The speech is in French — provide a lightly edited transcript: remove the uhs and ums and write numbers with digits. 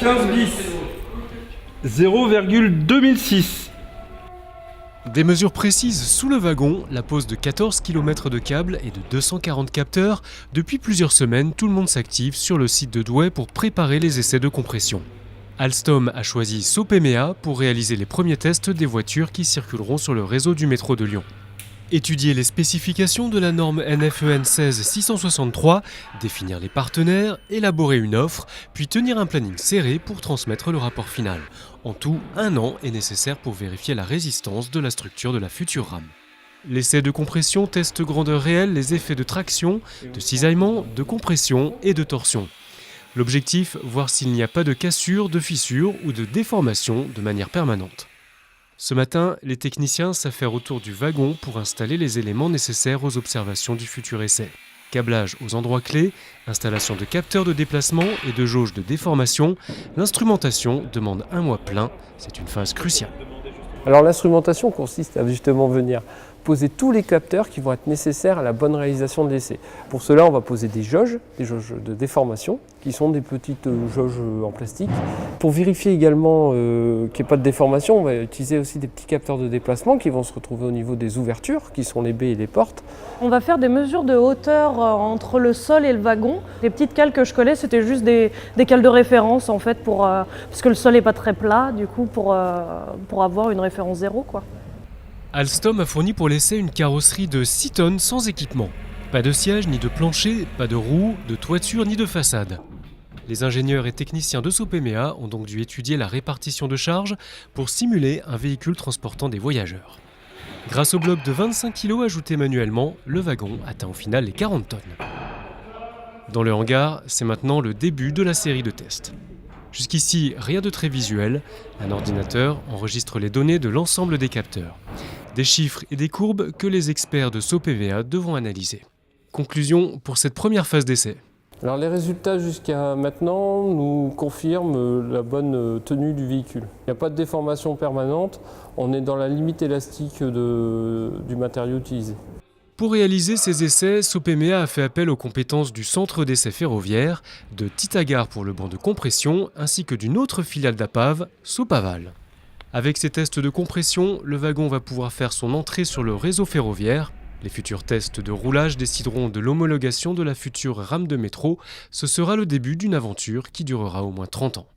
15 bis. 0,2006. Des mesures précises sous le wagon, la pose de 14 km de câbles et de 240 capteurs. Depuis plusieurs semaines, tout le monde s'active sur le site de Douai pour préparer les essais de compression. Alstom a choisi Sopemea pour réaliser les premiers tests des voitures qui circuleront sur le réseau du métro de Lyon. Étudier les spécifications de la norme NFEN 16663, définir les partenaires, élaborer une offre, puis tenir un planning serré pour transmettre le rapport final. En tout, 1 an est nécessaire pour vérifier la résistance de la structure de la future rame. L'essai de compression teste grandeur réelle les effets de traction, de cisaillement, de compression et de torsion. L'objectif, voir s'il n'y a pas de cassure, de fissure ou de déformation de manière permanente. Ce matin, les techniciens s'affairent autour du wagon pour installer les éléments nécessaires aux observations du futur essai. Câblage aux endroits clés, installation de capteurs de déplacement et de jauges de déformation, l'instrumentation demande 1 mois plein, c'est une phase cruciale. Alors l'instrumentation consiste à justement venir poser tous les capteurs qui vont être nécessaires à la bonne réalisation de l'essai. Pour cela, on va poser des jauges de déformation, qui sont des petites jauges en plastique. Pour vérifier également qu'il n'y ait pas de déformation, on va utiliser aussi des petits capteurs de déplacement qui vont se retrouver au niveau des ouvertures, qui sont les baies et les portes. On va faire des mesures de hauteur entre le sol et le wagon. Les petites cales que je collais, c'était juste des cales de référence en fait, parce que le sol n'est pas très plat, du coup pour avoir une référence zéro, quoi. Alstom a fourni pour l'essai une carrosserie de 6 tonnes sans équipement. Pas de siège, ni de plancher, pas de roues, de toiture, ni de façade. Les ingénieurs et techniciens de Sopemea ont donc dû étudier la répartition de charges pour simuler un véhicule transportant des voyageurs. Grâce au bloc de 25 kg ajouté manuellement, le wagon atteint au final les 40 tonnes. Dans le hangar, c'est maintenant le début de la série de tests. Jusqu'ici, rien de très visuel. Un ordinateur enregistre les données de l'ensemble des capteurs. Des chiffres et des courbes que les experts de Sopemea devront analyser. Conclusion pour cette première phase d'essai. Alors les résultats jusqu'à maintenant nous confirment la bonne tenue du véhicule. Il n'y a pas de déformation permanente, on est dans la limite élastique du matériau utilisé. Pour réaliser ces essais, Sopemea a fait appel aux compétences du centre d'essais ferroviaire, de Titagar pour le banc de compression, ainsi que d'une autre filiale d'Apave, Sopaval. Avec ces tests de compression, le wagon va pouvoir faire son entrée sur le réseau ferroviaire. Les futurs tests de roulage décideront de l'homologation de la future rame de métro. Ce sera le début d'une aventure qui durera au moins 30 ans.